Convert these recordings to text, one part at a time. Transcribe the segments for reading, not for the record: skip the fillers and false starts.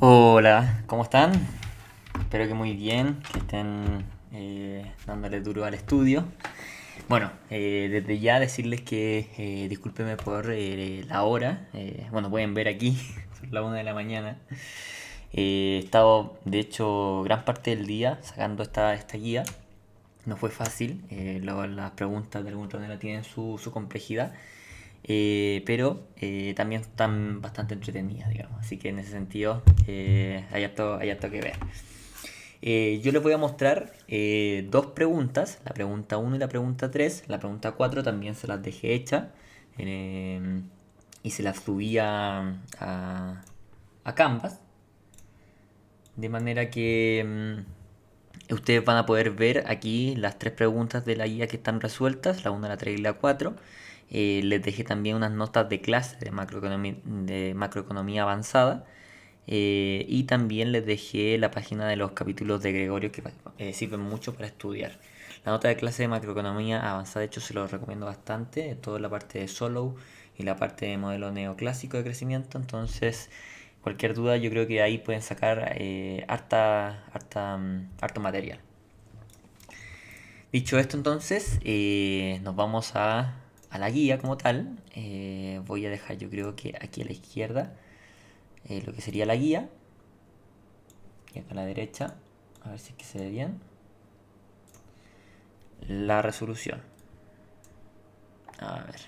Hola, ¿cómo están? Espero que muy bien, que estén dándole duro al estudio. Bueno, desde ya decirles que discúlpenme por la hora. Bueno, pueden ver aquí, son las 1 de la mañana. He estado, de hecho, gran parte del día sacando esta guía. No fue fácil, luego las preguntas de alguna manera tienen su complejidad, pero también están bastante entretenidas, digamos. Así que en ese sentido hay harto que ver. Yo les voy a mostrar dos preguntas, la pregunta uno y la pregunta 3. La pregunta 4 también se las dejé hecha y se las subí a Canvas, de manera que ustedes van a poder ver aquí las tres preguntas de la guía que están resueltas, la 1, la 3 y la 4. Les dejé también unas notas de clase de macroeconomía avanzada. Y también les dejé la página de los capítulos de Gregorio que sirven mucho para estudiar. La nota de clase de macroeconomía avanzada, de hecho, se los recomiendo bastante, toda la parte de Solow y la parte de modelo neoclásico de crecimiento. Entonces, cualquier duda, yo creo que ahí pueden sacar harto material. Dicho esto, entonces, nos vamos a la guía como tal. Voy a dejar, yo creo que aquí a la izquierda, lo que sería la guía. Y acá a la derecha, a ver si es que se ve bien, la resolución. A ver,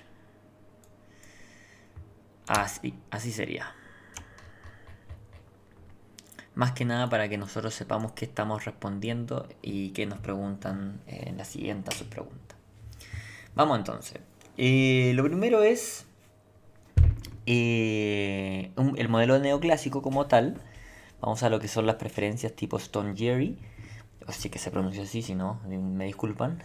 así sería. Más que nada para que nosotros sepamos qué estamos respondiendo y qué nos preguntan en la siguiente subpregunta. Vamos entonces. Lo primero es el modelo neoclásico como tal. Vamos a lo que son las preferencias tipo Stone Jerry. O sí que se pronuncia así, si no, me disculpan.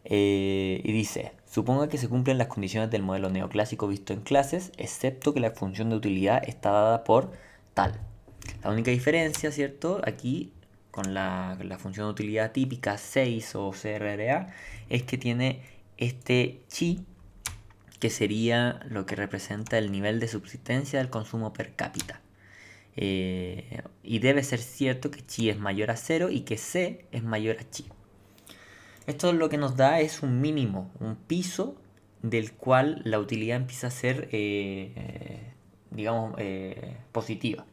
Y dice, suponga que se cumplen las condiciones del modelo neoclásico visto en clases, excepto que la función de utilidad está dada por tal. La única diferencia, ¿cierto? Aquí con la función de utilidad típica 6 o CRDA es que tiene este chi, que sería lo que representa el nivel de subsistencia del consumo per cápita. Y debe ser cierto que chi es mayor a cero y que c es mayor a chi. Esto lo que nos da es un mínimo, un piso del cual la utilidad empieza a ser, digamos, positiva.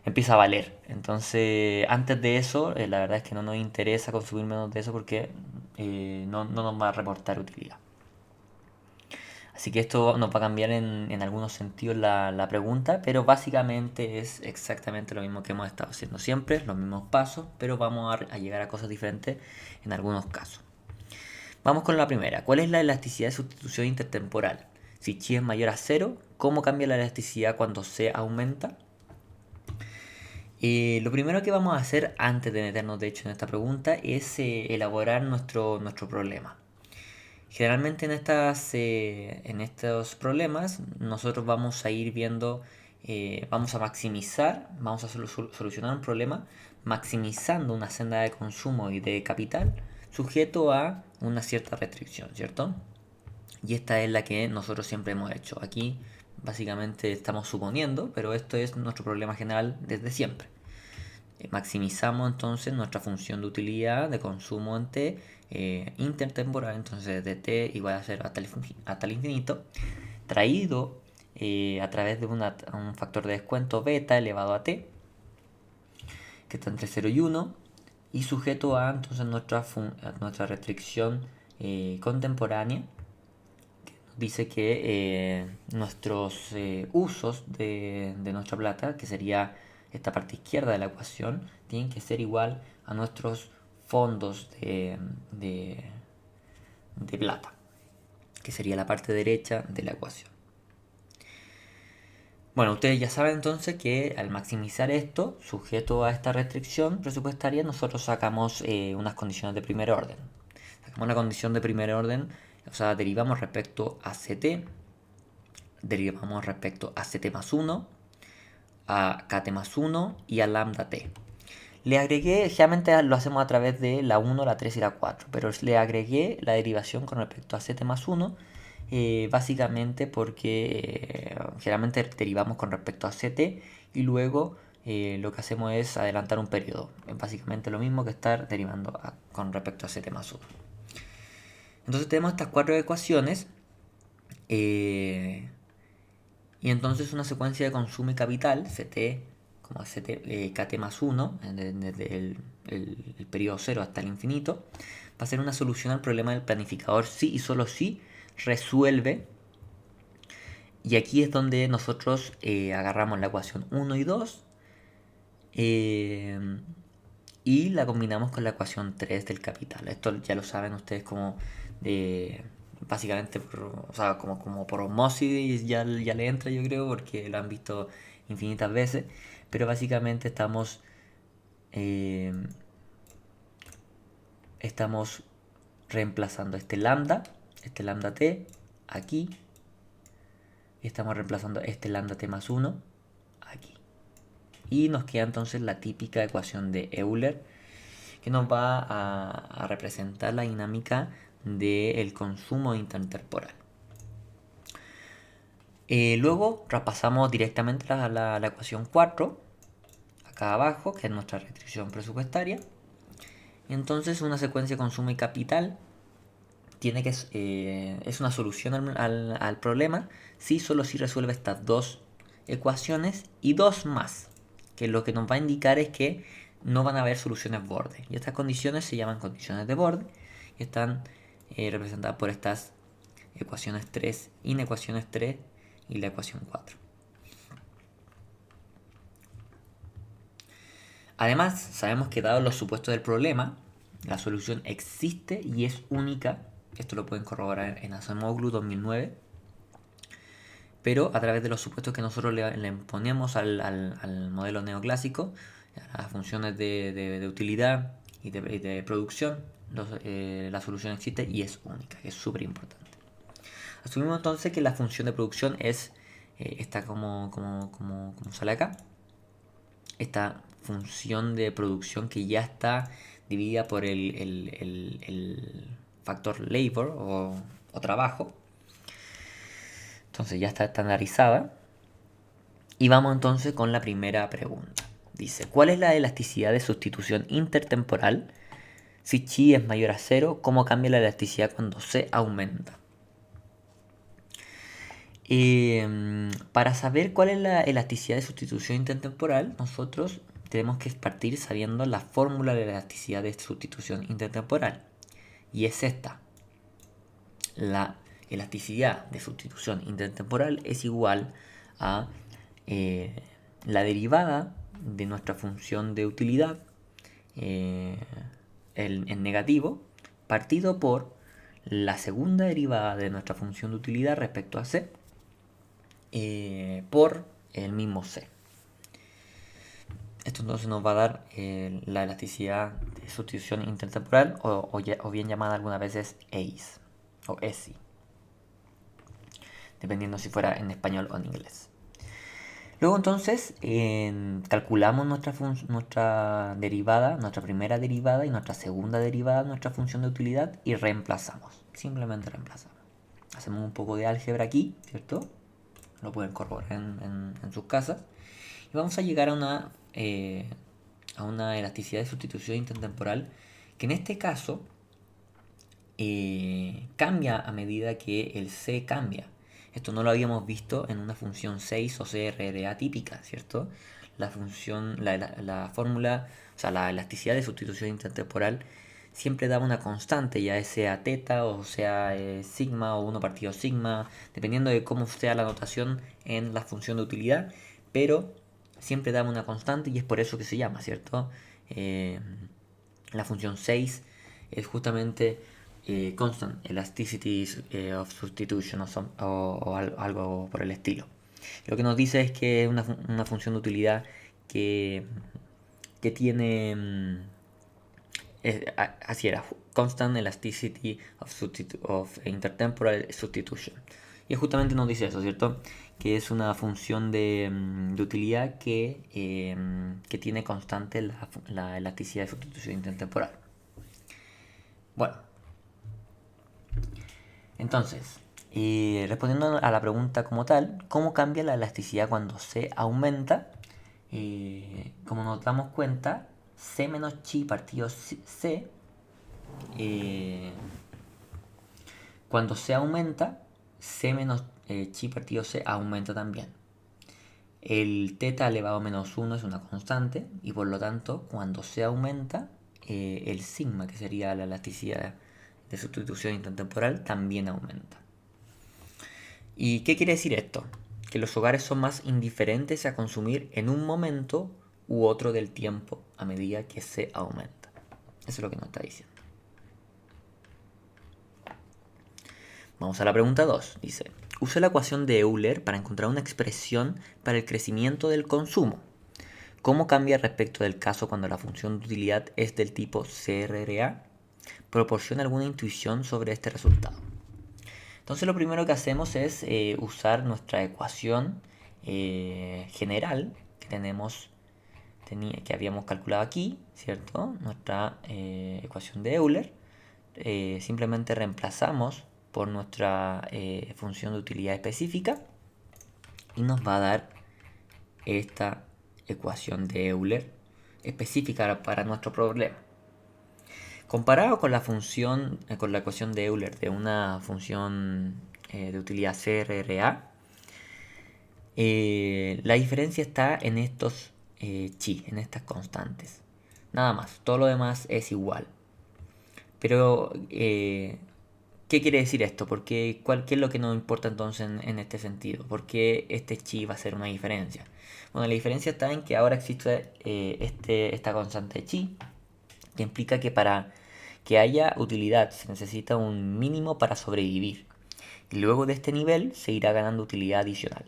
Empieza a valer. Entonces, antes de eso, la verdad es que no nos interesa consumir menos de eso porque no nos va a reportar utilidad. Así que esto nos va a cambiar en algunos sentidos la pregunta, pero básicamente es exactamente lo mismo que hemos estado haciendo siempre, los mismos pasos, pero vamos a llegar a cosas diferentes en algunos casos. Vamos con la primera. ¿Cuál es la elasticidad de sustitución intertemporal? Si chi es mayor a cero, ¿cómo cambia la elasticidad cuando c aumenta? Lo primero que vamos a hacer antes de meternos de hecho en esta pregunta es elaborar nuestro problema. Generalmente en estos problemas nosotros vamos a ir viendo, vamos a maximizar, vamos a solucionar un problema maximizando una senda de consumo y de capital sujeto a una cierta restricción, ¿cierto? Y esta es la que nosotros siempre hemos hecho. Aquí básicamente estamos suponiendo, pero esto es nuestro problema general desde siempre. Maximizamos entonces nuestra función de utilidad de consumo en t intertemporal, entonces de t igual a 0 hasta el infinito, traído a través de un factor de descuento beta elevado a t, que está entre 0 y 1, y sujeto a entonces nuestra restricción contemporánea, que nos dice que nuestros usos de nuestra plata, que sería esta parte izquierda de la ecuación, tienen que ser igual a nuestros fondos de plata, que sería la parte derecha de la ecuación. Bueno, ustedes ya saben entonces que al maximizar esto, sujeto a esta restricción presupuestaria, nosotros sacamos unas condiciones de primer orden. Sacamos una condición de primer orden, o sea, derivamos respecto a CT, derivamos respecto a CT más 1, a KT más 1 y a lambda T. Le agregué, generalmente lo hacemos a través de la 1, la 3 y la 4, pero le agregué la derivación con respecto a CT más 1 básicamente porque generalmente derivamos con respecto a ct y luego lo que hacemos es adelantar un periodo. Es básicamente lo mismo que estar derivando con respecto a ct más 1. Entonces tenemos estas cuatro ecuaciones y entonces una secuencia de consumo y capital, ct como kt más 1, desde el periodo 0 hasta el infinito, va a ser una solución al problema del planificador si y solo si resuelve. Y aquí es donde nosotros agarramos la ecuación 1 y 2 y la combinamos con la ecuación 3 del capital. Esto ya lo saben ustedes como básicamente o sea, como por osmosis ya le entra, yo creo, porque lo han visto infinitas veces. Pero básicamente eh, estamos reemplazando este lambda t aquí, y estamos reemplazando este lambda t más 1 aquí. Y nos queda entonces la típica ecuación de Euler, que nos va a representar la dinámica del consumo intertemporal. Luego repasamos directamente la ecuación 4, acá abajo, que es nuestra restricción presupuestaria. Y entonces una secuencia de consumo y capital tiene que es una solución al problema si solo si resuelve estas dos ecuaciones y dos más, que lo que nos va a indicar es que no van a haber soluciones borde. Y estas condiciones se llaman condiciones de borde y están representadas por estas ecuaciones 3, inecuaciones 3 y la ecuación 4. Además, sabemos que dados los supuestos del problema, la solución existe y es única. Esto lo pueden corroborar en Acemoglu 2009. Pero a través de los supuestos que nosotros le imponemos al modelo neoclásico, a las funciones de utilidad y de producción, la solución existe y es única, que es súper importante. Asumimos entonces que la función de producción está como sale acá. Esta función de producción que ya está dividida por el factor labor o trabajo. Entonces ya está estandarizada. Y vamos entonces con la primera pregunta. Dice, ¿cuál es la elasticidad de sustitución intertemporal? Si chi es mayor a 0, ¿cómo cambia la elasticidad cuando C aumenta? Para saber cuál es la elasticidad de sustitución intertemporal, nosotros tenemos que partir sabiendo la fórmula de la elasticidad de sustitución intertemporal. Y es esta. La elasticidad de sustitución intertemporal es igual a la derivada de nuestra función de utilidad en negativo partido por la segunda derivada de nuestra función de utilidad respecto a C por el mismo C. Esto entonces nos va a dar la elasticidad de sustitución intertemporal o bien llamada algunas veces EIS o ESI, dependiendo si fuera en español o en inglés. Luego entonces calculamos nuestra derivada, nuestra primera derivada y nuestra segunda derivada de nuestra función de utilidad y reemplazamos. Simplemente reemplazamos. Hacemos un poco de álgebra aquí, ¿cierto? Lo pueden corroborar en sus casas. Y vamos a llegar a una elasticidad de sustitución intertemporal que en este caso cambia a medida que el C cambia. Esto no lo habíamos visto en una función 6 o CRRA típica, ¿cierto? La fórmula, o sea, la elasticidad de sustitución intertemporal siempre daba una constante, ya sea teta o sea sigma o 1 partido sigma, dependiendo de cómo sea la notación en la función de utilidad, pero siempre daba una constante y es por eso que se llama, ¿cierto? La función 6 es justamente constant elasticity of substitution o algo por el estilo. Lo que nos dice es que es una función de utilidad que tiene así era, constant elasticity of intertemporal substitution. Y justamente nos dice eso, ¿cierto? Que es una función de utilidad que tiene constante la elasticidad de sustitución intertemporal. Bueno, entonces, Y respondiendo a la pregunta como tal, ¿cómo cambia la elasticidad cuando C aumenta? Como nos damos cuenta, C menos chi partido C, cuando C aumenta, C menos chi partido C aumenta también. El teta elevado a menos 1 es una constante y por lo tanto cuando C aumenta, el sigma, que sería la elasticidad de sustitución intertemporal, también aumenta. ¿Y qué quiere decir esto? Que los hogares son más indiferentes a consumir en un momento u otro del tiempo a medida que se aumenta. Eso es lo que nos está diciendo. Vamos a la pregunta 2. Dice, usa la ecuación de Euler para encontrar una expresión para el crecimiento del consumo. ¿Cómo cambia respecto del caso cuando la función de utilidad es del tipo CRRA? Proporciona alguna intuición sobre este resultado. Entonces lo primero que hacemos es usar nuestra ecuación general que tenemos, que habíamos calculado aquí, ¿cierto? Nuestra ecuación de Euler. Simplemente reemplazamos por nuestra función de utilidad específica y nos va a dar esta ecuación de Euler específica para nuestro problema. Comparado con la función, con la ecuación de Euler de una función de utilidad CRRA, la diferencia está en estos chi, en estas constantes. Nada más, todo lo demás es igual. Pero, ¿qué quiere decir esto? ¿Qué es lo que nos importa entonces en este sentido? ¿Por qué este chi va a ser una diferencia? Bueno, la diferencia está en que ahora existe esta constante chi, que implica que para que haya utilidad se necesita un mínimo para sobrevivir. Y luego de este nivel se irá ganando utilidad adicional.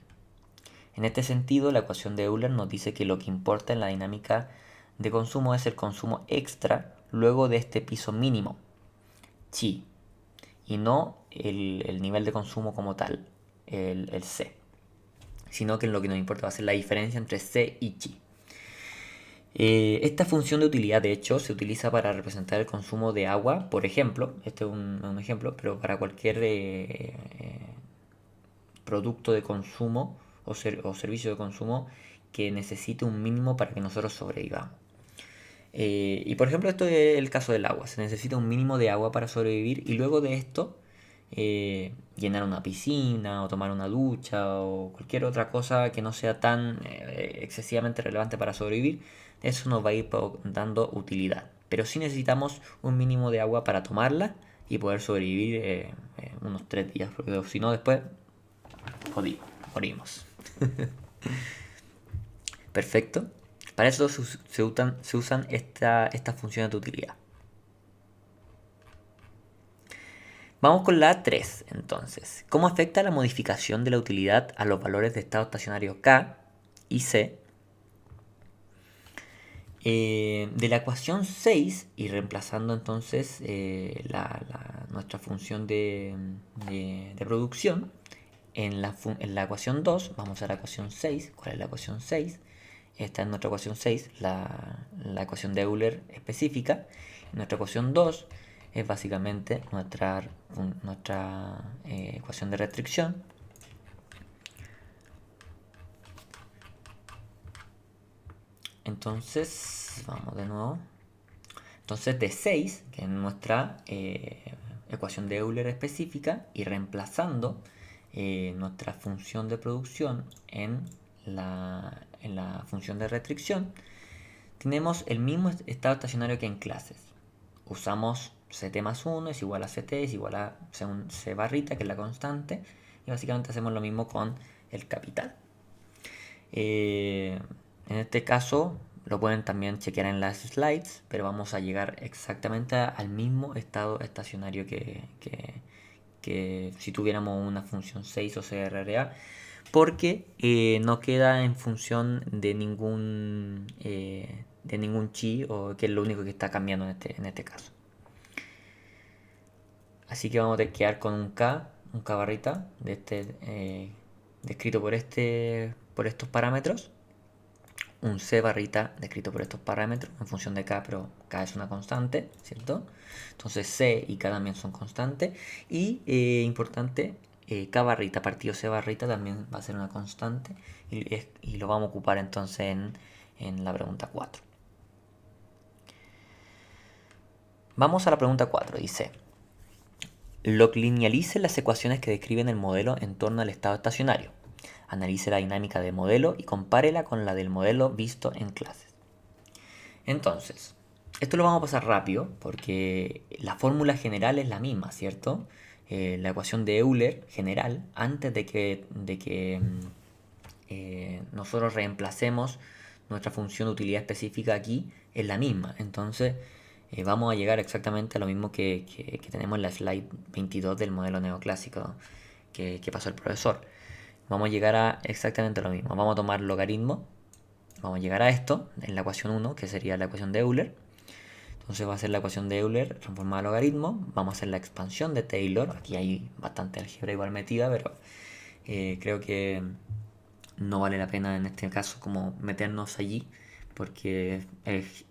En este sentido, la ecuación de Euler nos dice que lo que importa en la dinámica de consumo es el consumo extra luego de este piso mínimo, chi, y no el nivel de consumo como tal, el C, sino que lo que nos importa va a ser la diferencia entre C y chi. Esta función de utilidad, de hecho, se utiliza para representar el consumo de agua, por ejemplo, este es un ejemplo, pero para cualquier producto de consumo o servicio de consumo que necesite un mínimo para que nosotros sobrevivamos. Y por ejemplo, esto es el caso del agua. Se necesita un mínimo de agua para sobrevivir y luego de esto llenar una piscina o tomar una ducha o cualquier otra cosa que no sea tan excesivamente relevante para sobrevivir, eso nos va a ir dando utilidad. Pero sí necesitamos un mínimo de agua para tomarla y poder sobrevivir unos 3 días, porque si no después morimos. Perfecto. Para eso se usan estas funciones de utilidad. Vamos con la 3, entonces. ¿Cómo afecta la modificación de la utilidad a los valores de estado estacionario K y C? De la ecuación 6 y reemplazando entonces nuestra función de producción, en la ecuación 2, vamos a la ecuación 6. ¿Cuál es la ecuación 6? Esta es nuestra ecuación 6, la ecuación de Euler específica. Nuestra ecuación 2 es básicamente nuestra ecuación de restricción. Entonces, vamos de nuevo. Entonces de 6, que es nuestra ecuación de Euler específica, y reemplazando nuestra función de producción en la función de restricción, tenemos el mismo estado estacionario que en clases. Usamos Ct más 1 es igual a Ct es igual a C barrita, que es la constante, y básicamente hacemos lo mismo con el capital. En este caso lo pueden también chequear en las slides, pero vamos a llegar exactamente al mismo estado estacionario que si tuviéramos una función 6 o CRRA, porque no queda en función de ningún chi, o que es lo único que está cambiando en este caso. Así que vamos a quedar con un K barrita descrito por estos parámetros, un C barrita descrito por estos parámetros en función de K, pero K es una constante, ¿cierto? Entonces C y K también son constantes. Y importante, K barrita partido C barrita también va a ser una constante y lo vamos a ocupar entonces en la pregunta 4. Vamos a la pregunta 4, dice: linealice las ecuaciones que describen el modelo en torno al estado estacionario. Analice la dinámica del modelo y compárela con la del modelo visto en clases. Entonces, esto lo vamos a pasar rápido porque la fórmula general es la misma, ¿cierto? La ecuación de Euler general, antes de que nosotros reemplacemos nuestra función de utilidad específica aquí, es la misma. Entonces, vamos a llegar exactamente a lo mismo que tenemos en la slide 22 del modelo neoclásico que pasó el profesor. Vamos a llegar a exactamente lo mismo. Vamos a tomar logaritmo. Vamos a llegar a esto en la ecuación 1, que sería la ecuación de Euler. Entonces va a ser la ecuación de Euler transformada a logaritmo. Vamos a hacer la expansión de Taylor. Aquí hay bastante álgebra igual metida, pero creo que no vale la pena en este caso como meternos allí, porque es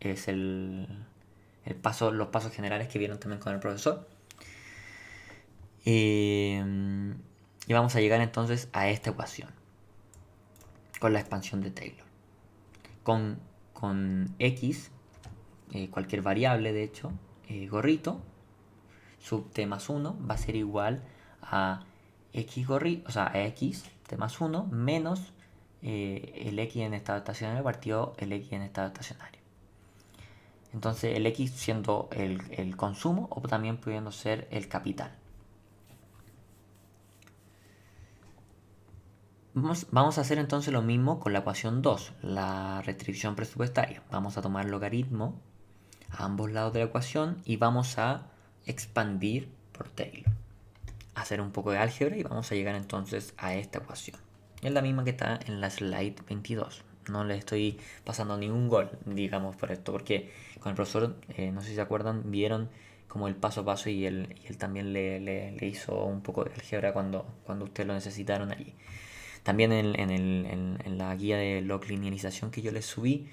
los pasos generales que vieron también con el profesor. Y vamos a llegar entonces a esta ecuación con la expansión de Taylor. Con x, cualquier variable de hecho, gorrito, sub t más 1 va a ser igual a x gorrito, o sea, a x t más 1 menos el x en estado estacionario partido el x en estado estacionario. Entonces el x siendo el consumo o también pudiendo ser el capital. Vamos a hacer entonces lo mismo con la ecuación 2, la restricción presupuestaria. Vamos a tomar logaritmo a ambos lados de la ecuación y vamos a expandir por Taylor. Hacer un poco de álgebra y vamos a llegar entonces a esta ecuación. Es la misma que está en la slide 22. No le estoy pasando ningún gol, digamos, por esto, porque con el profesor, no sé si se acuerdan, vieron como el paso a paso y él también le hizo un poco de álgebra cuando ustedes lo necesitaron allí. También en la guía de log linealización que yo les subí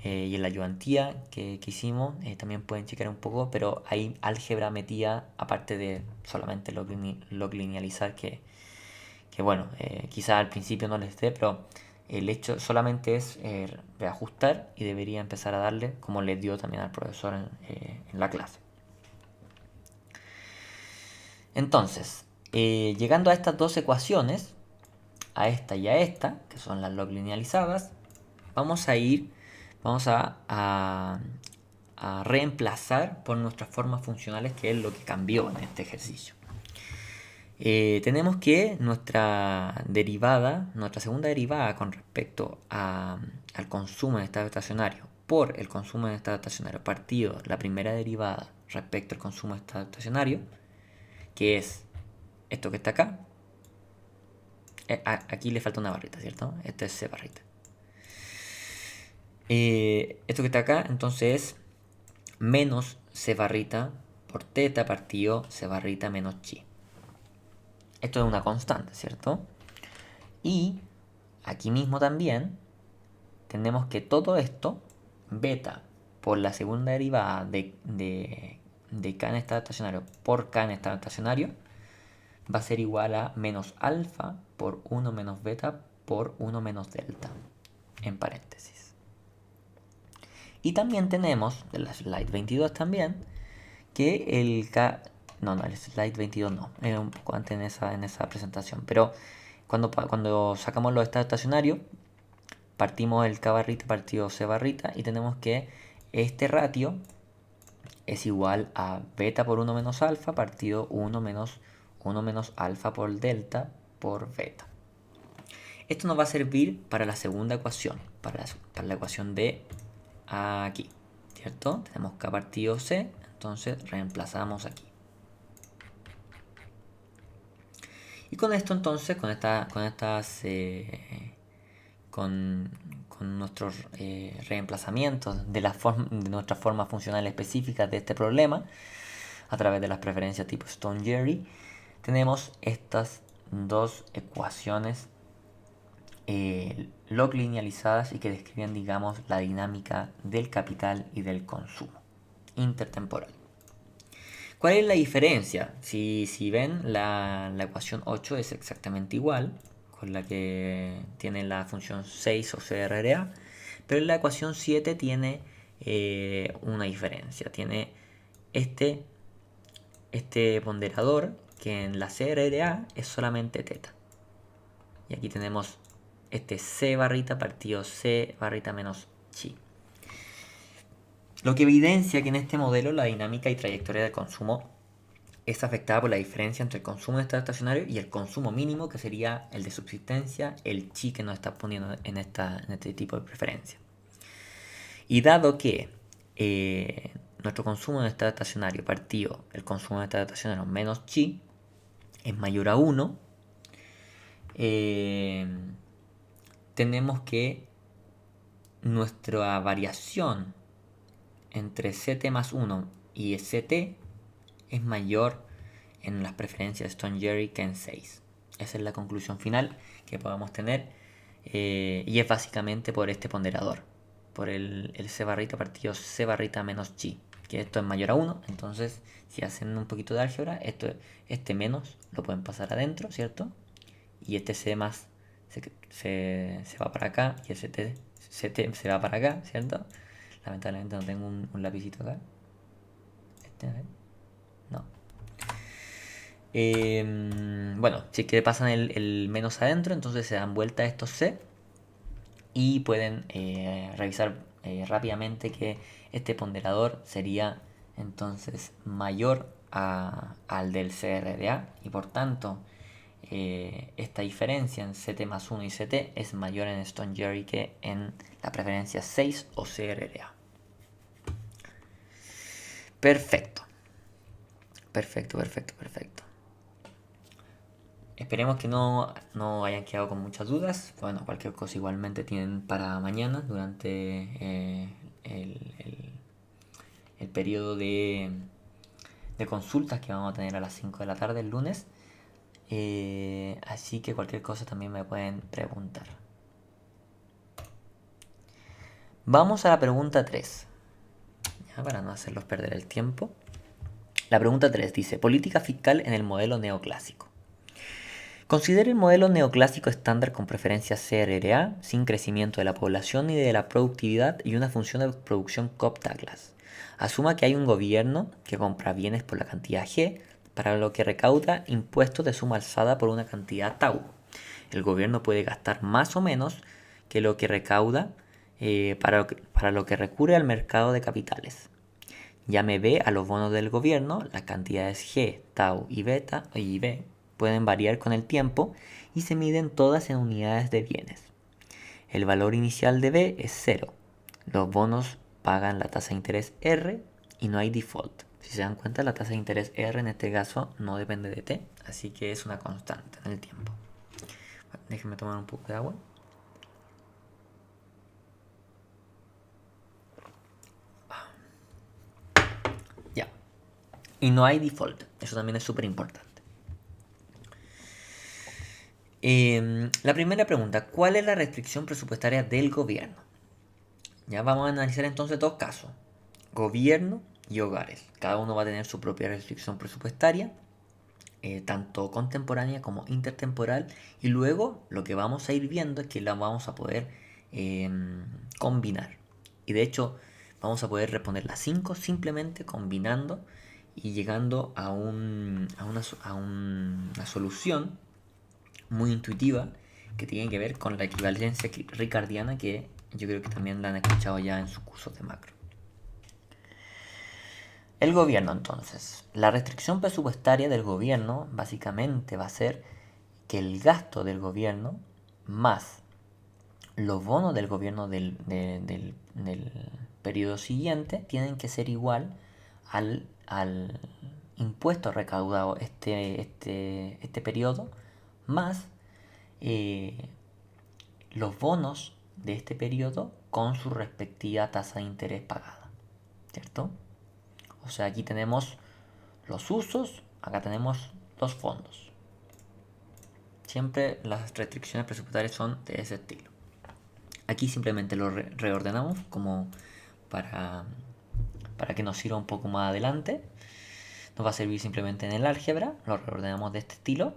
y en la ayudantía que hicimos, también pueden checar un poco, pero hay álgebra metida aparte de solamente log linealizar que bueno, quizás al principio no les dé, pero el hecho solamente es reajustar y debería empezar a darle como les dio también al profesor en la clase. Entonces, llegando a estas dos ecuaciones, a esta y a esta, que son las log linealizadas, vamos a reemplazar por nuestras formas funcionales, que es lo que cambió en este ejercicio. Tenemos que nuestra segunda derivada con respecto al consumo en estado estacionario por el consumo en estado estacionario partido la primera derivada respecto al consumo en estado estacionario, que es esto que está acá. Aquí le falta una barrita, ¿cierto? Esta es C barrita. Esto que está acá, entonces es menos C barrita por teta partido C barrita menos chi. Esto es una constante, ¿cierto? Y aquí mismo también tenemos que todo esto, beta por la segunda derivada de K en estado estacionario por K en estado estacionario, va a ser igual a menos alfa por 1 menos beta por 1 menos delta, en paréntesis. Y también tenemos, de la slide 22 también, que el K... No, el slide 22 no, era un poco antes en esa presentación. Pero cuando sacamos los estados estacionarios, partimos el K barrita partido C barrita y tenemos que este ratio es igual a beta por 1 menos alfa partido 1 menos alfa por delta por beta. Esto nos va a servir para la segunda ecuación, para la ecuación de aquí, ¿cierto? Tenemos K partido C, entonces reemplazamos aquí. Y con esto entonces, con nuestros reemplazamientos de nuestras formas funcionales específicas de este problema, a través de las preferencias tipo Stone-Gerry, tenemos estas dos ecuaciones log linealizadas y que describen, digamos, la dinámica del capital y del consumo intertemporal. ¿Cuál es la diferencia? Si ven, la ecuación 8 es exactamente igual con la que tiene la función 6 o CRRA, pero en la ecuación 7 tiene una diferencia. Tiene este, este ponderador que en la CRRA es solamente teta. Y aquí tenemos este C barrita partido C barrita menos chi. Lo que evidencia que en este modelo la dinámica y trayectoria del consumo es afectada por la diferencia entre el consumo de estado estacionario y el consumo mínimo, que sería el de subsistencia, el chi que nos está poniendo en este tipo de preferencia. Y dado que nuestro consumo de estado estacionario partido el consumo de estado estacionario menos chi es mayor a 1, tenemos que nuestra variación entre Ct más 1 y Ct es mayor en las preferencias de Stone-Gerry que en 6. Esa es la conclusión final que podamos tener, y es básicamente por este ponderador, por el C barrita partido C barrita menos chi, que esto es mayor a 1. Entonces, si hacen un poquito de álgebra, este menos lo pueden pasar adentro, ¿cierto? Y este C más se va para acá y el CT se va para acá, ¿cierto? Lamentablemente no tengo un lapicito acá. A ver. No. Bueno, si es que pasan el menos adentro, entonces se dan vuelta a estos C y pueden revisar rápidamente que este ponderador sería entonces mayor al del CRDA, y por tanto esta diferencia en CT más 1 y CT es mayor en Stone-Gerry que en la preferencia 6 o CRDA. Perfecto. Perfecto, perfecto, perfecto. Esperemos que no hayan quedado con muchas dudas. Bueno, cualquier cosa igualmente tienen para mañana durante el periodo de consultas que vamos a tener a las 5 de la tarde el lunes. Así que cualquier cosa también me pueden preguntar. Vamos a la pregunta 3. Ya, para no hacerlos perder el tiempo. La pregunta 3 dice: política fiscal en el modelo neoclásico. Considere el modelo neoclásico estándar con preferencia CRRA, sin crecimiento de la población ni de la productividad y una función de producción Cobb-Douglas. Asuma que hay un gobierno que compra bienes por la cantidad G, para lo que recauda impuestos de suma alzada por una cantidad tau. El gobierno puede gastar más o menos que lo que recauda para lo que recurre al mercado de capitales. Llame B a los bonos del gobierno. Las cantidades G, tau y beta y B pueden variar con el tiempo y se miden todas en unidades de bienes. El valor inicial de B es 0. Los bonos pagan la tasa de interés R y no hay default. Si se dan cuenta, la tasa de interés R en este caso no depende de T, así que es una constante en el tiempo. Bueno, déjenme tomar un poco de agua. Ya. Y no hay default. Eso también es súper importante. La primera pregunta: ¿cuál es la restricción presupuestaria del gobierno? Ya vamos a analizar entonces dos casos: gobierno y hogares. Cada uno va a tener su propia restricción presupuestaria, tanto contemporánea como intertemporal, y luego lo que vamos a ir viendo es que la vamos a poder combinar. Y de hecho vamos a poder responder las 5 simplemente combinando y llegando a una solución muy intuitiva que tiene que ver con la equivalencia ricardiana, que yo creo que también la han escuchado ya en sus cursos de macro. El gobierno, entonces. La restricción presupuestaria del gobierno básicamente va a ser que el gasto del gobierno más los bonos del gobierno del periodo siguiente tienen que ser igual al impuesto recaudado este periodo más los bonos de este periodo con su respectiva tasa de interés pagada, ¿cierto? O sea, aquí tenemos los usos, acá tenemos los fondos. Siempre las restricciones presupuestarias son de ese estilo. Aquí simplemente lo reordenamos como para que nos sirva un poco más adelante. nos va a servir simplemente en el álgebra, lo reordenamos de este estilo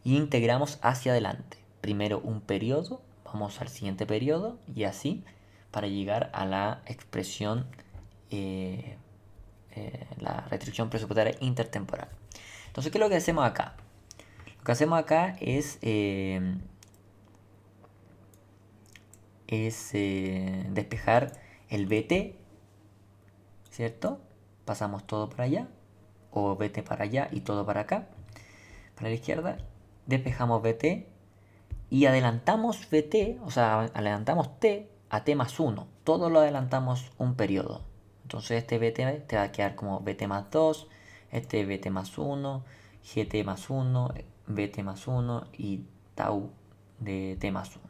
y integramos hacia adelante. Primero un periodo, vamos al siguiente periodo y así para llegar a la expresión, la restricción presupuestaria intertemporal. Entonces, ¿qué es lo que hacemos acá? Lo que hacemos acá es despejar el BT, ¿cierto? Pasamos todo para allá, o BT para allá y todo para acá, para la izquierda. Despejamos BT y adelantamos BT, o sea, adelantamos T a T más 1. Todo lo adelantamos un periodo. Entonces este BT te va a quedar como BT más 2, este BT más 1, GT más 1, BT más 1 y tau de T más 1.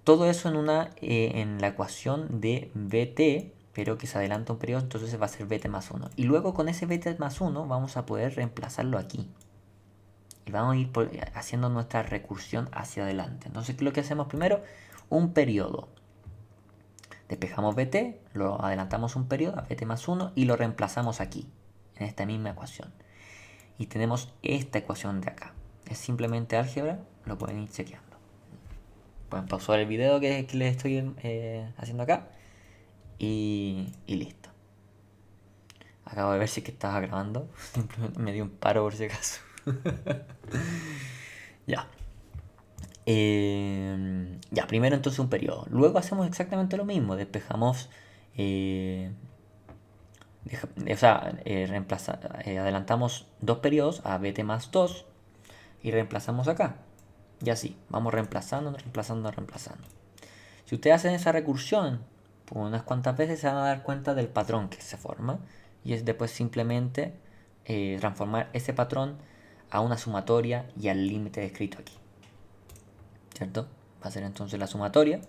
Todo eso en la ecuación de BT, pero que se adelanta un periodo, entonces va a ser BT más 1. Y luego con ese BT más 1 vamos a poder reemplazarlo aquí. Y vamos a ir haciendo nuestra recursión hacia adelante. Entonces, ¿qué es lo que hacemos primero? Un periodo. Despejamos BT, lo adelantamos un periodo a BT más 1 y lo reemplazamos aquí, en esta misma ecuación. Y tenemos esta ecuación de acá. Es simplemente álgebra, lo pueden ir chequeando. Pueden pausar el video que les estoy haciendo acá y listo. Acabo de ver si es que estaba grabando. Simplemente me dio un paro por si acaso. Ya. Ya, primero entonces un periodo. Luego hacemos exactamente lo mismo. Despejamos. Adelantamos dos periodos a BT más 2 y reemplazamos acá. Y así, vamos reemplazando. Si ustedes hacen esa recursión por unas cuantas veces, se van a dar cuenta del patrón que se forma. Y es después simplemente transformar ese patrón a una sumatoria y al límite descrito aquí. ¿Cierto? Va a ser entonces la sumatoria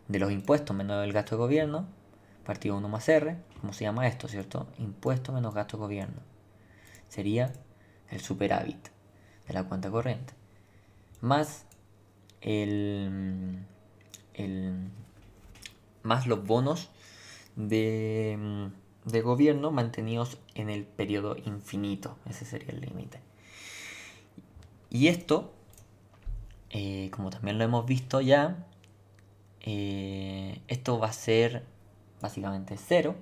de los impuestos menos el gasto de gobierno, partido 1 más R. ¿Cómo se llama esto, cierto? Impuesto menos gasto de gobierno. Sería el superávit de la cuenta corriente. Más más los bonos de gobierno mantenidos en el periodo infinito. Ese sería el límite. Y esto, como también lo hemos visto ya, esto va a ser básicamente 0,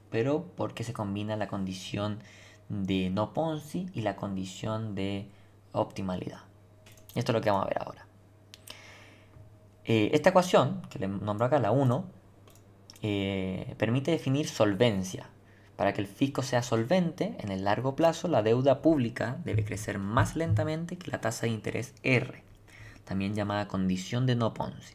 pero porque se combina la condición de no Ponzi y la condición de optimalidad. Esto es lo que vamos a ver ahora. Esta ecuación, que le nombro acá, la 1, permite definir solvencia. Para que el fisco sea solvente, en el largo plazo la deuda pública debe crecer más lentamente que la tasa de interés R, también llamada condición de no Ponzi.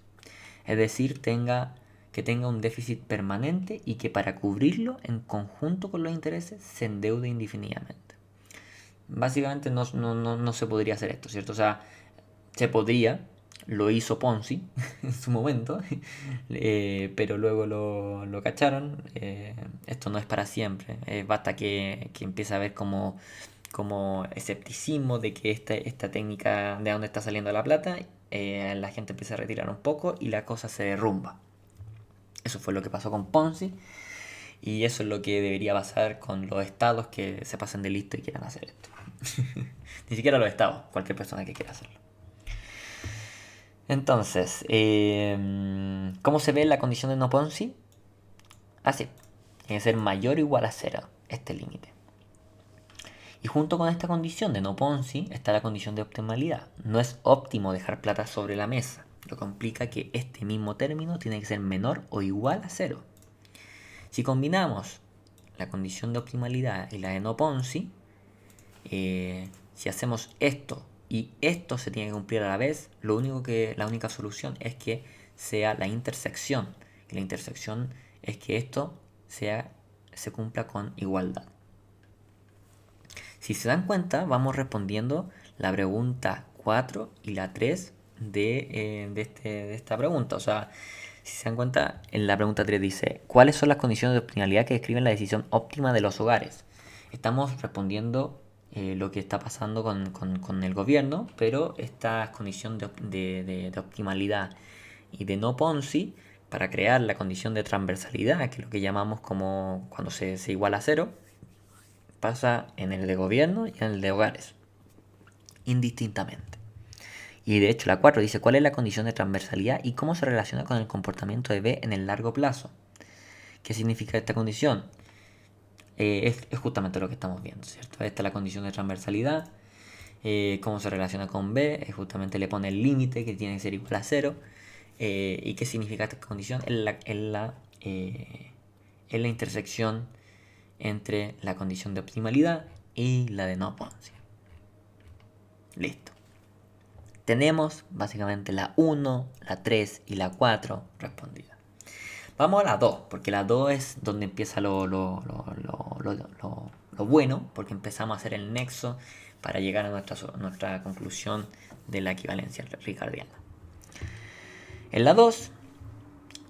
Es decir, que tenga un déficit permanente y que para cubrirlo, en conjunto con los intereses, se endeude indefinidamente. Básicamente no se podría hacer esto, ¿cierto? O sea, se podría, lo hizo Ponzi en su momento, pero luego lo cacharon. Esto no es para siempre. Basta que empiece a haber como escepticismo de que esta técnica de dónde está saliendo la plata, la gente empieza a retirar un poco y la cosa se derrumba. Eso fue lo que pasó con Ponzi y eso es lo que debería pasar con los estados que se pasen de listo y quieran hacer esto. Ni siquiera los estados, cualquier persona que quiera hacerlo. Entonces, ¿cómo se ve la condición de no Ponzi? Así, tiene que ser mayor o igual a 0 este límite. Y junto con esta condición de no Ponzi está la condición de optimalidad. No es óptimo dejar plata sobre la mesa, lo que implica que este mismo término tiene que ser menor o igual a 0. Si combinamos la condición de optimalidad y la de no Ponzi, si hacemos esto y esto se tiene que cumplir a la vez, la única solución es que sea la intersección. Y la intersección es que esto se cumpla con igualdad. Si se dan cuenta, vamos respondiendo la pregunta 4 y la 3 de esta pregunta. O sea, si se dan cuenta, en la pregunta 3 dice, ¿cuáles son las condiciones de optimalidad que describen la decisión óptima de los hogares? Estamos respondiendo lo que está pasando con el gobierno, pero esta condición de optimalidad y de no Ponzi para crear la condición de transversalidad, que es lo que llamamos como cuando se iguala a cero, pasa en el de gobierno y en el de hogares, indistintamente. Y de hecho la 4 dice cuál es la condición de transversalidad y cómo se relaciona con el comportamiento de B en el largo plazo. ¿Qué significa esta condición? Es justamente lo que estamos viendo, ¿cierto? Esta es la condición de transversalidad. Cómo se relaciona con B, justamente le pone el límite que tiene que ser igual a 0. ¿Y qué significa esta condición? Es la intersección entre la condición de optimalidad y la de no oponencia. Listo. Tenemos básicamente la 1, la 3 y la 4 respondidas. Vamos a la 2, porque la 2 es donde empieza lo bueno, porque empezamos a hacer el nexo para llegar a nuestra conclusión de la equivalencia ricardiana. En la 2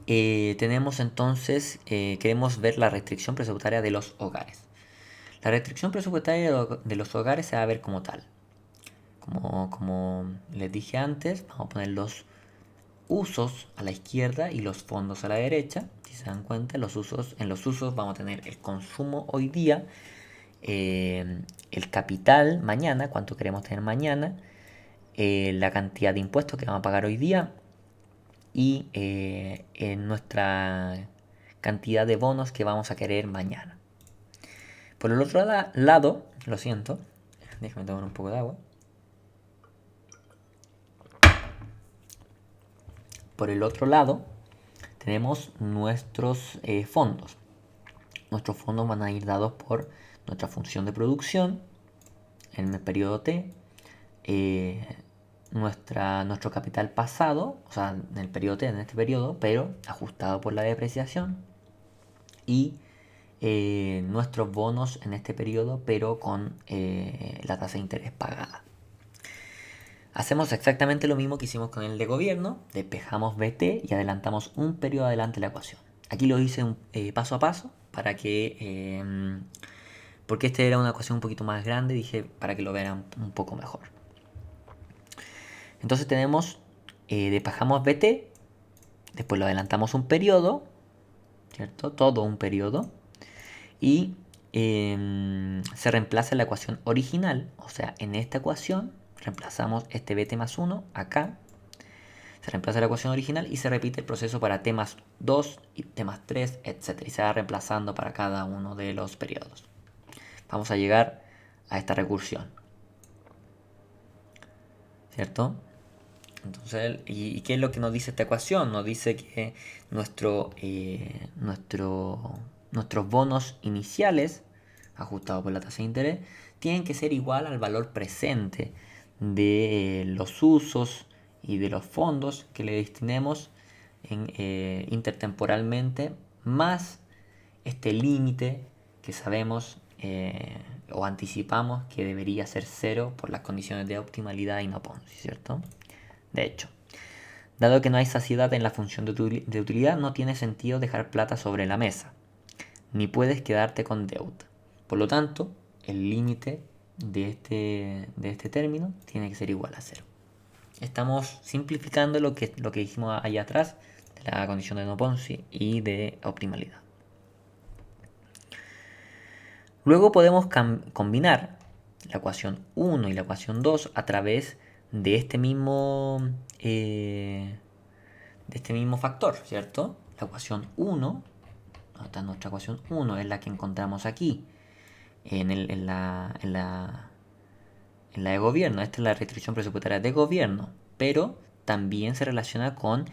tenemos entonces, queremos ver la restricción presupuestaria de los hogares. La restricción presupuestaria de los hogares se va a ver como tal. Como les dije antes, vamos a poner los usos a la izquierda y los fondos a la derecha. Si se dan cuenta, en los usos vamos a tener el consumo hoy día, el capital mañana, cuánto queremos tener mañana, la cantidad de impuestos que vamos a pagar hoy día y nuestra cantidad de bonos que vamos a querer mañana. Por el otro lado, lo siento, déjame tomar un poco de agua. Por el otro lado, tenemos nuestros fondos. Nuestros fondos van a ir dados por nuestra función de producción en el periodo T, nuestro capital pasado, o sea, en el periodo T, en este periodo, pero ajustado por la depreciación, y nuestros bonos en este periodo, pero con la tasa de interés pagada. Hacemos exactamente lo mismo que hicimos con el de gobierno, despejamos BT y adelantamos un periodo adelante la ecuación. Aquí lo hice paso a paso para que, porque esta era una ecuación un poquito más grande, dije para que lo vean un poco mejor. Entonces tenemos, despejamos BT, después lo adelantamos un periodo, ¿cierto? Todo un periodo, y se reemplaza la ecuación original, o sea, en esta ecuación reemplazamos este BT más 1 acá, se reemplaza la ecuación original y se repite el proceso para T más 2 y T más 3, etc. Y se va reemplazando para cada uno de los periodos. Vamos a llegar a esta recursión, ¿cierto? Entonces, ¿y qué es lo que nos dice esta ecuación? Nos dice que nuestros bonos iniciales, ajustados por la tasa de interés, tienen que ser igual al valor presente de los usos y de los fondos que le destinemos intertemporalmente, más este límite que sabemos o anticipamos que debería ser 0 por las condiciones de optimalidad y no Ponzi, ¿cierto? De hecho, dado que no hay saciedad en la función de utilidad, no tiene sentido dejar plata sobre la mesa, ni puedes quedarte con deuda. Por lo tanto, el límite de este término tiene que ser igual a 0. Estamos simplificando lo que dijimos allá atrás de la condición de no Ponzi y de optimalidad. Luego podemos combinar la ecuación 1 y la ecuación 2 a través de este mismo factor, ¿cierto? La ecuación 1, esta es nuestra ecuación 1, es la que encontramos aquí, en la de gobierno. Esta es la restricción presupuestaria de gobierno, pero también se relaciona con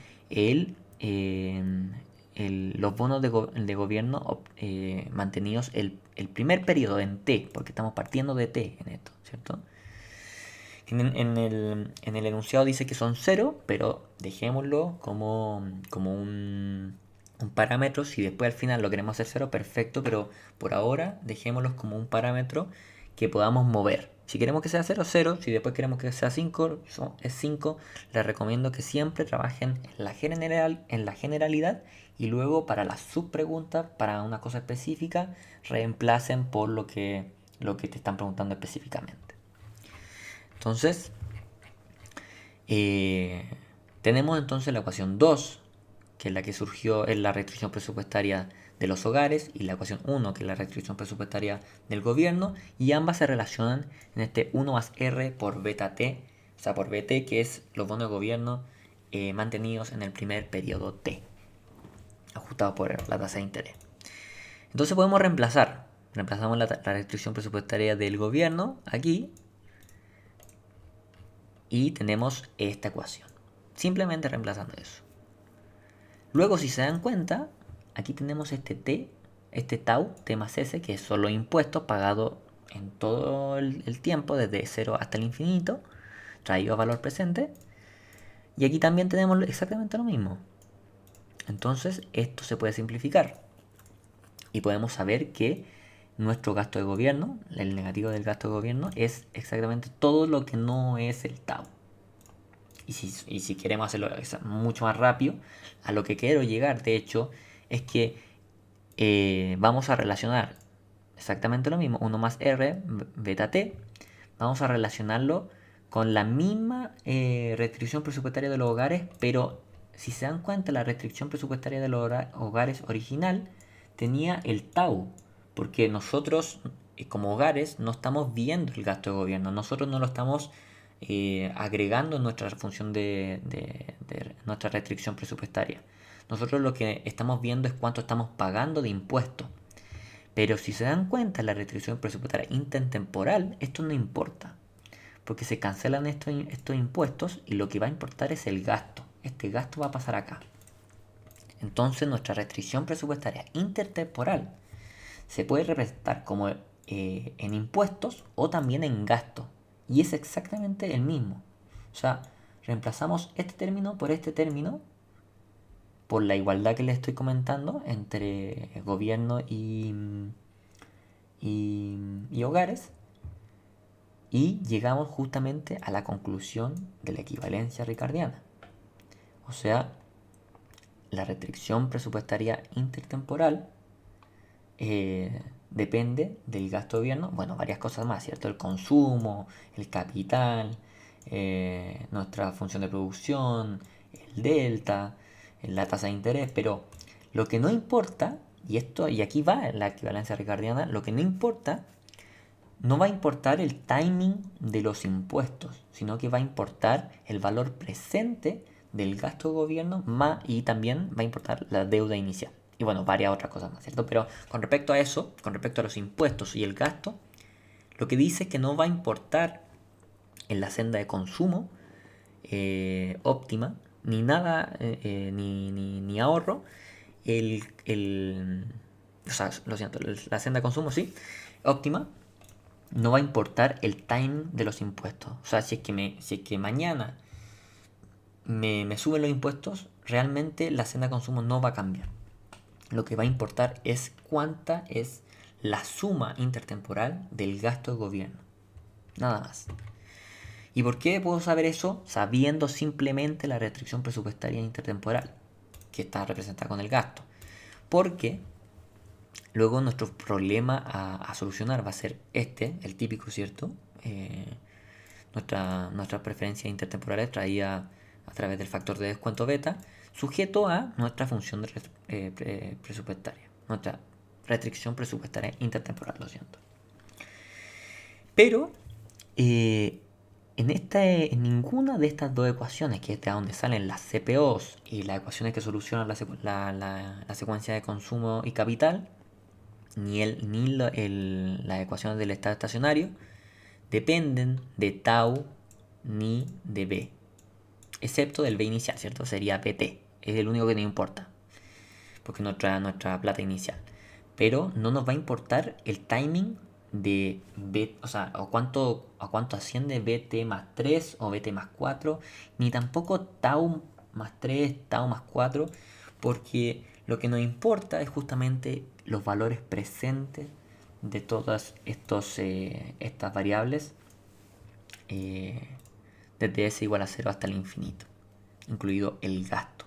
los bonos de gobierno mantenidos el primer periodo en T, porque estamos partiendo de T en esto, ¿cierto? En el enunciado dice que son 0, pero dejémoslo como un parámetro. Si después al final lo queremos hacer 0, perfecto, pero por ahora dejémoslo como un parámetro que podamos mover. Si queremos que sea 0, 0. Si después queremos que sea 5, es 5. Les recomiendo que siempre trabajen en la generalidad y luego para las subpreguntas, para una cosa específica, reemplacen por lo que te están preguntando específicamente. Entonces, tenemos entonces la ecuación 2, que es la que surgió en la restricción presupuestaria de los hogares, y la ecuación 1, que es la restricción presupuestaria del gobierno, y ambas se relacionan en este 1 más R por beta T, o sea, por BT, que es los bonos de gobierno mantenidos en el primer periodo T, ajustados por la tasa de interés. Entonces podemos reemplazamos la restricción presupuestaria del gobierno aquí, y tenemos esta ecuación, simplemente reemplazando eso. Luego, si se dan cuenta, aquí tenemos este T, este tau, T más S, que son los impuestos pagados en todo el tiempo, desde 0 hasta el infinito, traído a valor presente. Y aquí también tenemos exactamente lo mismo. Entonces, esto se puede simplificar. Y podemos saber que nuestro gasto de gobierno, el negativo del gasto de gobierno, es exactamente todo lo que no es el tau. Y si queremos hacerlo mucho más rápido, a lo que quiero llegar, de hecho, es que vamos a relacionar exactamente lo mismo, 1 más R, beta T, vamos a relacionarlo con la misma restricción presupuestaria de los hogares, pero si se dan cuenta, la restricción presupuestaria de los hogares original tenía el tau, porque nosotros como hogares no estamos viendo el gasto de gobierno, nosotros no lo estamos agregando en nuestra función de nuestra restricción presupuestaria. Nosotros lo que estamos viendo es cuánto estamos pagando de impuestos. Pero si se dan cuenta, la restricción presupuestaria intertemporal, esto no importa. Porque se cancelan estos impuestos y lo que va a importar es el gasto. Este gasto va a pasar acá. Entonces nuestra restricción presupuestaria intertemporal se puede representar como en impuestos o también en gasto. Y es exactamente el mismo. O sea, reemplazamos este término por este término, por la igualdad que les estoy comentando entre gobierno y hogares, y llegamos justamente a la conclusión de la equivalencia ricardiana. O sea, la restricción presupuestaria intertemporal depende del gasto de gobierno, bueno, varias cosas más, ¿cierto? El consumo, el capital, nuestra función de producción, el delta, la tasa de interés, pero lo que no importa, y aquí va la equivalencia ricardiana, lo que no importa, no va a importar el timing de los impuestos, sino que va a importar el valor presente del gasto de gobierno y también va a importar la deuda inicial. Y bueno, varias otras cosas más, ¿cierto? Pero con respecto a eso, con respecto a los impuestos y el gasto, lo que dice es que no va a importar en la senda de consumo óptima, ni nada, ni ahorro, o sea, lo siento, la senda de consumo sí, óptima, no va a importar el time de los impuestos. O sea, si es que mañana me suben los impuestos, realmente la senda de consumo no va a cambiar. Lo que va a importar es cuánta es la suma intertemporal del gasto de gobierno. Nada más. ¿Y por qué puedo saber eso? Sabiendo simplemente la restricción presupuestaria intertemporal, que está representada con el gasto. Porque luego nuestro problema a solucionar va a ser el típico, ¿cierto? Nuestra preferencia intertemporales traída a través del factor de descuento beta, sujeto a nuestra función presupuestaria, nuestra restricción presupuestaria intertemporal, lo siento. Pero en ninguna de estas dos ecuaciones, que es de donde salen las CPOs y las ecuaciones que solucionan la secuencia de consumo y capital, ni las ecuaciones del estado estacionario, dependen de tau ni de b, excepto del b inicial, ¿cierto? Sería pt, es el único que nos importa, porque nuestra plata inicial. Pero no nos va a importar el timing de b, o sea, a cuánto asciende bt más 3 o bt más 4, ni tampoco tau más 3, tau más 4, porque lo que nos importa es justamente los valores presentes de todas estas variables, desde s igual a 0 hasta el infinito, incluido el gasto.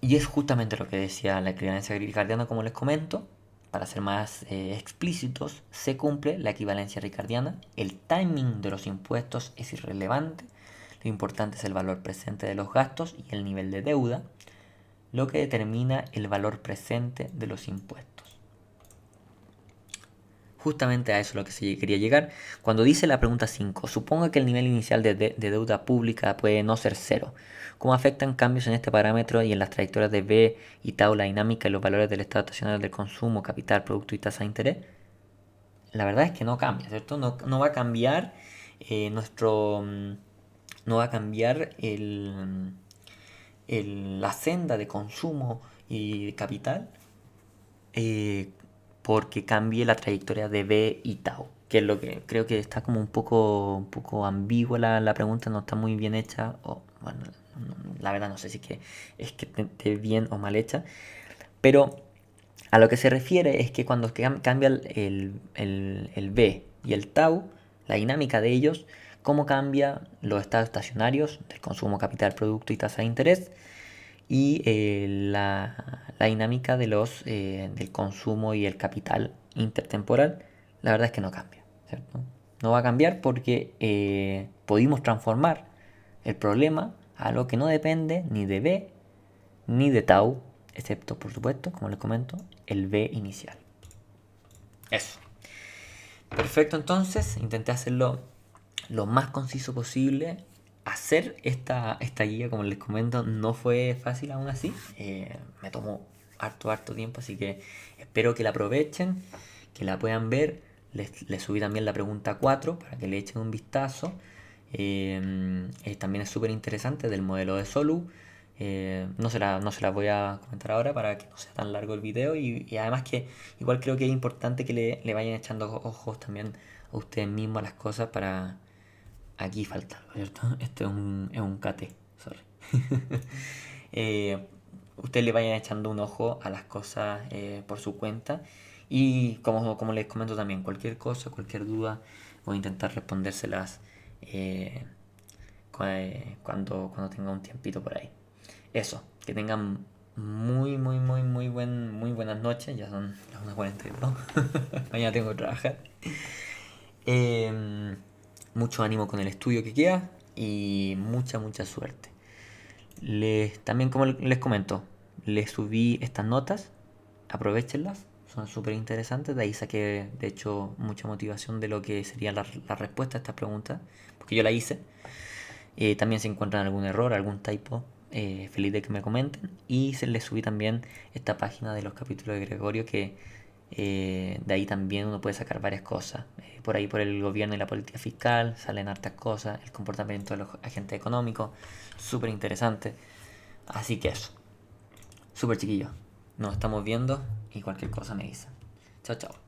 Y es justamente lo que decía la equivalencia ricardiana, como les comento. Para ser más explícitos, se cumple la equivalencia ricardiana. El timing de los impuestos es irrelevante. Lo importante es el valor presente de los gastos y el nivel de deuda, lo que determina el valor presente de los impuestos. Justamente a eso es lo que se quería llegar. Cuando dice la pregunta 5, suponga que el nivel inicial de deuda pública puede no ser cero. ¿Cómo afectan cambios en este parámetro y en las trayectorias de B y tau la dinámica y los valores del estado estacionario del consumo, capital, producto y tasa de interés? La verdad es que no cambia, ¿cierto? No va a cambiar no va a cambiar la senda de consumo y de capital eh, porque cambie la trayectoria de B y tau, que es lo que creo que está como un poco ambigua la pregunta, no está muy bien hecha, o bueno, la verdad no sé si es que esté bien o mal hecha, pero a lo que se refiere es que cuando cambia el B y el tau, la dinámica de ellos, cómo cambia los estados estacionarios del consumo, capital, producto y tasa de interés, y la dinámica del consumo y el capital intertemporal, la verdad es que no cambia, ¿cierto? No va a cambiar porque pudimos transformar el problema a algo que no depende ni de B ni de tau, excepto, por supuesto, como les comento, el B inicial. Eso. Perfecto, entonces intenté hacerlo lo más conciso posible. Hacer esta guía, como les comento, no fue fácil aún así. Me tomó harto tiempo, así que espero que la aprovechen, que la puedan ver. Les subí también la pregunta 4 para que le echen un vistazo. También es súper interesante del modelo de Solu. No se la voy a comentar ahora para que no sea tan largo el video y además que igual creo que es importante que le vayan echando ojos también a ustedes mismos a las cosas para... Aquí falta algo, ¿cierto? Esto es un KT, sorry. Ustedes le vayan echando un ojo a las cosas por su cuenta y como les comento también, cualquier cosa, cualquier duda, voy a intentar respondérselas cuando tenga un tiempito por ahí. Eso, que tengan muy buenas noches, ya son las 1:42, mañana tengo que trabajar. Mucho ánimo con el estudio que queda y mucha suerte. También como les comento, les subí estas notas, aprovechenlas, son súper interesantes, de ahí saqué de hecho mucha motivación de lo que sería la respuesta a estas preguntas, porque yo la hice. También si encuentran algún error, algún typo, feliz de que me comenten. Y se les subí también esta página de los capítulos de Gregorio que de ahí también uno puede sacar varias cosas. Por ahí por el gobierno y la política fiscal salen hartas cosas, el comportamiento de los agentes económicos, súper interesante. Así que eso, súper chiquillo. Nos estamos viendo y cualquier cosa me dicen. Chao, chao.